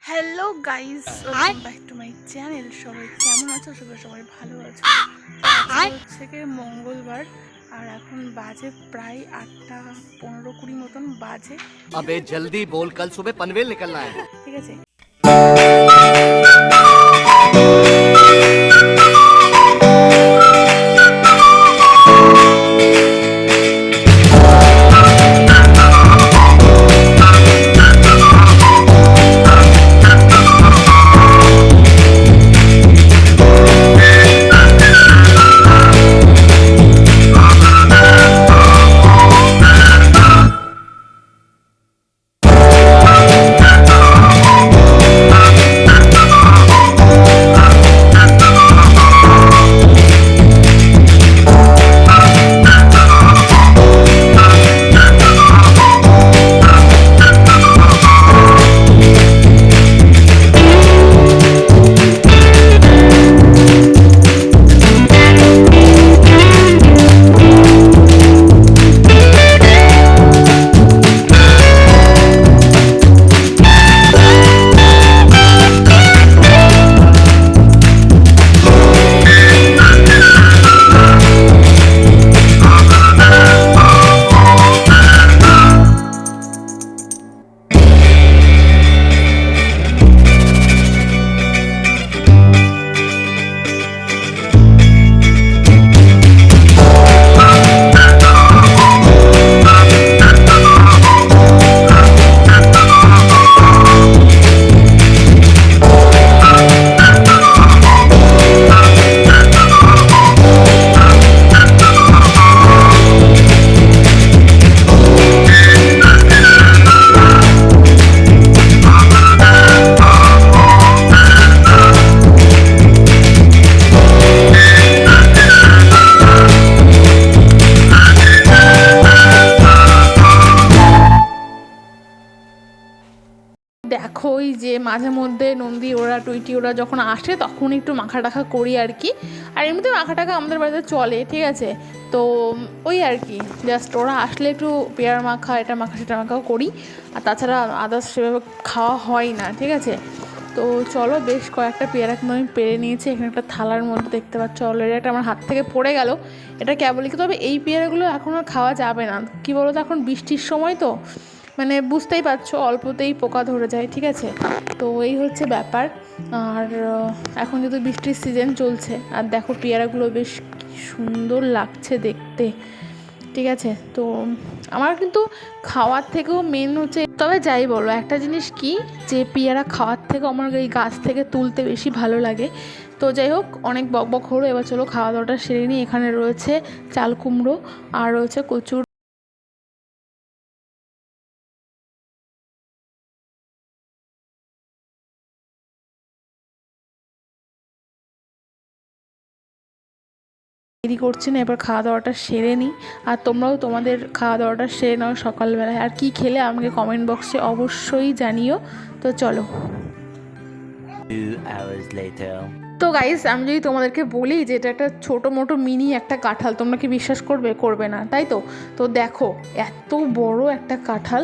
Hello guys, welcome back to my channel. সবাই কেমন আছো? সবাই ভালো আছো। আজকে হচ্ছে কি মঙ্গলবার, আর এখন বাজে প্রায় 8:15-20 মতন বাজে। अबे जल्दी बोल, कल सुबह पनवेल निकलना है। ঠিক আছে, দেখো ওই যে মাঝে মধ্যে নন্দী ওরা টুইটি ওরা যখন আসে তখন একটু মাখা টাখা করি আর কি। আর এমনিতে মাখা টাখা আমাদের বাড়িতে চলে, ঠিক আছে। তো ওই আর কি, জাস্ট ওরা আসলে একটু পেয়ার মাখা, এটা মাখা সেটা মাখাও করি। আর তাছাড়া আদার্স সেভাবে খাওয়া হয় না, ঠিক আছে। তো চলো, বেশ কয়েকটা পেয়ারা কিন্তু আমি পেরে নিয়েছি। এখানে একটা থালার মধ্যে দেখতে পাচ্ছ, অলরেডি একটা আমার হাত থেকে পড়ে গেল। এটা কেবলই কি, তবে এই পেয়ারাগুলো এখন আর খাওয়া যাবে না। কি বলো তো, এখন বৃষ্টির সময় তো, মানে বুঝতেই পারছো, অল্পতেই পোকা ধরে যায়, ঠিক আছে। তো এই হচ্ছে ব্যাপার। আর এখন যেহেতু বৃষ্টির সিজন চলছে, আর দেখো পেয়ারাগুলো বেশ সুন্দর লাগছে দেখতে, ঠিক আছে। তো আমার কিন্তু খাওয়ার থেকেও মেন হচ্ছে, তবে যাই বলো একটা জিনিস কি, যে পেয়ারা খাওয়ার থেকেও আমার এই গাছ থেকে তুলতে বেশি ভালো লাগে। তো যাই হোক, অনেক বকবক হলো, এবার চলো খাওয়া দাওয়াটা সেরে নিই। এখানে রয়েছে চাল কুমড়ো, আর রয়েছে কচুর দেরি করছি না, এবার খাওয়া দাওয়াটা সেরে নিই। আর তোমরাও তোমাদের খাওয়া দাওয়াটা সেরে নাও সকালবেলায়। আর কি খেলে আমাকে কমেন্ট বক্সে অবশ্যই জানিও। তো চলো। 2 hours later. তো গাইস, আমি যদি তোমাদেরকে বলি যে এটা একটা ছোটো মোটো মিনি একটা কাঁঠাল, তোমরা কি বিশ্বাস করবে? করবে না, তাই তো। তো দেখো, এত বড় একটা কাঁঠাল।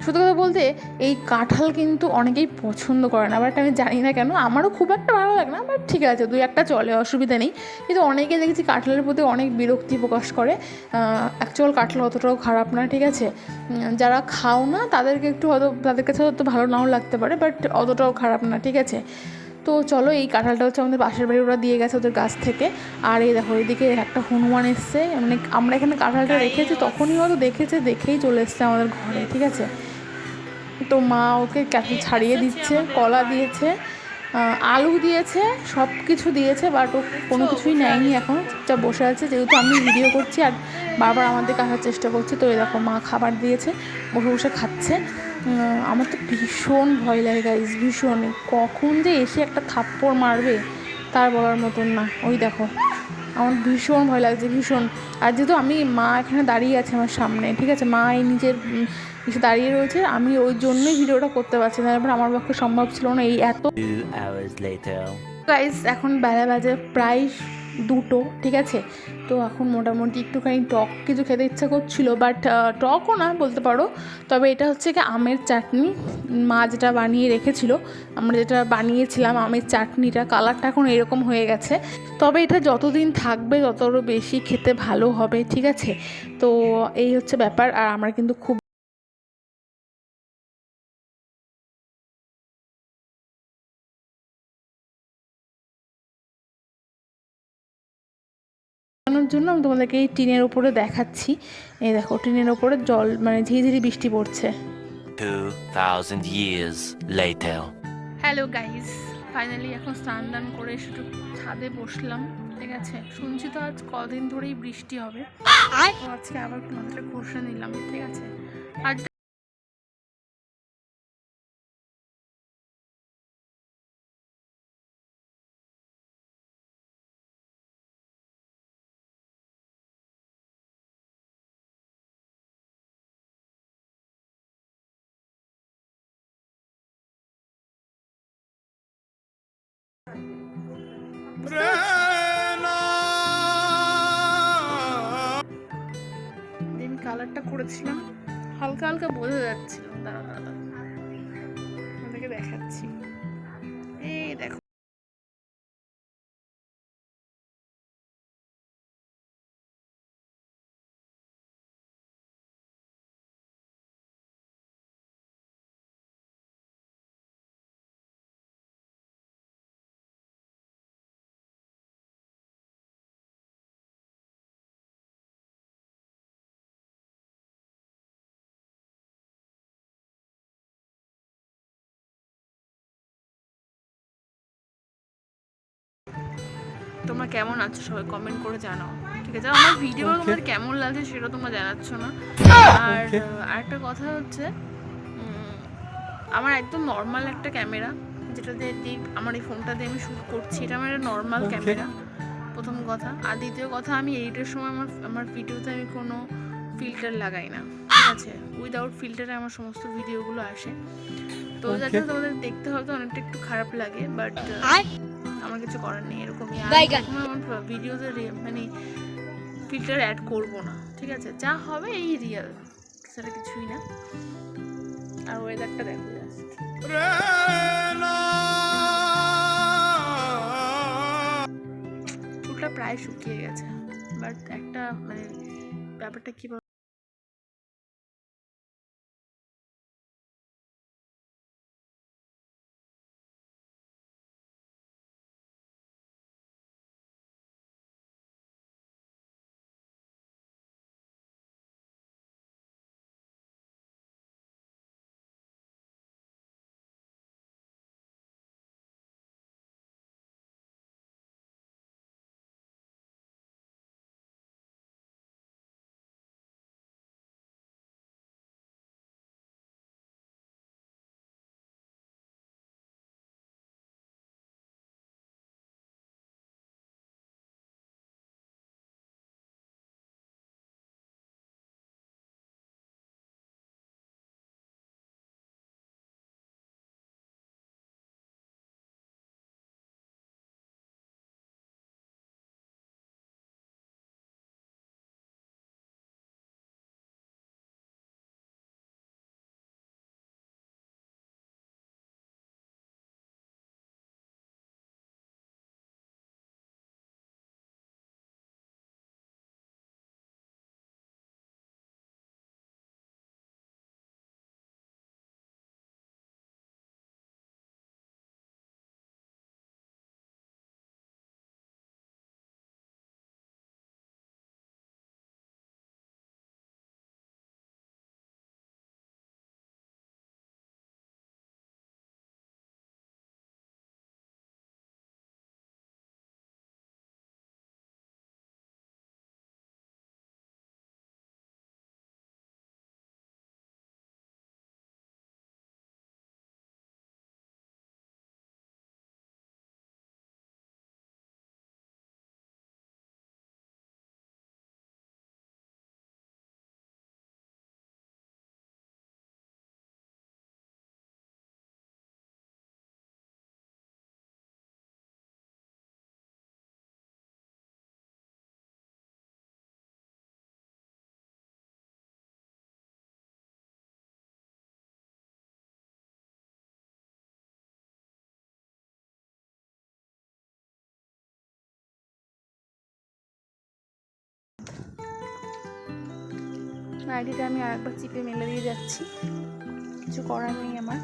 সত্যি কথা বলতে এই কাঁঠাল কিন্তু অনেকেই পছন্দ করে না, বাট আমি জানি না কেন, আমারও খুব একটা ভালো লাগে না, বাট ঠিক আছে, দুই একটা চলে, অসুবিধা নেই। কিন্তু অনেকে দেখেছি কাঁঠালের প্রতি অনেক বিরক্তি প্রকাশ করে। অ্যাকচুয়াল কাঁঠাল অতটাও খারাপ না, ঠিক আছে। যারা খাও না তাদেরকে একটু হয়তো, তাদের কাছে হয়তো ভালো নাও লাগতে পারে, বাট অতটাও খারাপ না, ঠিক আছে। তো চলো, এই কাঁঠালটা হচ্ছে আমাদের পাশের বাড়ি, ওরা দিয়ে গেছে ওদের গাছ থেকে। আর এই দেখো, এদিকে একটা হনুমান এসছে, মানে আমরা এখানে কাঁঠালটা রেখেছি তখনই হয়তো দেখেছে, দেখেই চলে এসছে আমাদের ঘরে, ঠিক আছে। তো মা ওকে ছাড়িয়ে দিচ্ছে, কলা দিয়েছে, আলু দিয়েছে, সব কিছু দিয়েছে, বাট ও কোনো কিছুই নেয়নি, এখন চুপচাপ বসে আছে, যেহেতু আমি ভিডিও করছি আর বারবার আমার দিকে আসার চেষ্টা করছে। তো এই দেখো, মা খাবার দিয়েছে, বসে বসে খাচ্ছে। আমার তো ভীষণ ভয় লাগে গাইস, ভীষণ, কখন যে এসে একটা থাপ্পড় মারবে তার বলার মতন না। ওই দেখো, আমার ভীষণ ভয় লাগছে, ভীষণ। আর যেহেতু আমি, মা এখানে দাঁড়িয়ে আছে আমার সামনে, ঠিক আছে, মা এই নিজের এসে দাঁড়িয়ে রয়েছে, আমি ওই জন্যই ভিডিওটা করতে পারছি না, এবার আমার পক্ষে সম্ভব ছিল না এই এত। 2 hours later. গাইস, এখন বেলা বাজে প্রায় দুটো, ঠিক আছে। তো এখন মোটামুটি একটুখানি টক কিছু খেতে ইচ্ছা করছিলো, বাট টকও না বলতে পারো, তবে এটা হচ্ছে কি আমের চাটনি। মা যেটা বানিয়ে রেখেছিল, আমরা যেটা বানিয়েছিলাম আমের চাটনিটা, কালারটা এখন এরকম হয়ে গেছে। তবে এটা যতদিন থাকবে তত বেশি খেতে ভালো হবে, ঠিক আছে। তো এই হচ্ছে ব্যাপার। আর আমরা কিন্তু খুব জন্য আমি তোমাদেরকে এই টিনের ওপরে দেখাচ্ছি। এই দেখো টিনের ওপরে জল মানে ঝিরিঝিরি বৃষ্টি পড়ছে। 2000 years later. Hello guys, finally এখন স্নান দান করে এসে একটু ছাদে বসলাম, ঠিক আছে। শুনছি তো আজ কদিন ধরেই বৃষ্টি হবে, তো আজকে আবার একটু মাথাটা ঘষে নিলাম, ঠিক আছে। আর আমি কালারটা করেছিলাম, হালকা হালকা বোঝা যাচ্ছিল। দাঁড়া দাঁড়া আপনাদেরকে দেখাচ্ছি, এই দেখো। তোমরা কেমন আছো সবাই কমেন্ট করে জানাও, ঠিক আছে। আমার ভিডিও তোমাদের কেমন লাগছে সেটা তোমরা জানাচ্ছ না। আর আরেকটা কথা হচ্ছে, আমার একদম নর্মাল একটা ক্যামেরা, যেটা দিয়ে আমার এই ফোনটা দিয়ে আমি শ্যুট করছি, এটা আমার একটা নর্মাল ক্যামেরা, প্রথম কথা। আর দ্বিতীয় কথা, আমি এডিটের সময় আমার ভিডিওতে আমি কোনো ফিল্টার লাগাই না, ঠিক আছে। উইদাউট ফিল্টারে আমার সমস্ত ভিডিওগুলো আসে। তো যাতে তোমাদের দেখতে হয়তো অনেকটা একটু খারাপ লাগে, বাট আমার কিছু করার নেই, এরকমই। আর আমার ভিডিওতে মানে ফিল্টার অ্যাড করবো না, ঠিক আছে। যা হবে এই রিয়েল, সেটা কিছুই না। আর ওয়েদারটা দেখো জাস্ট, চুলটা প্রায় শুকিয়ে গেছে, বাট একটা মানে ব্যাপারটা কি নাইটিটা আমি আর একবার চিপে মেলে দিয়ে যাচ্ছি, কিছু করার নেই আমার।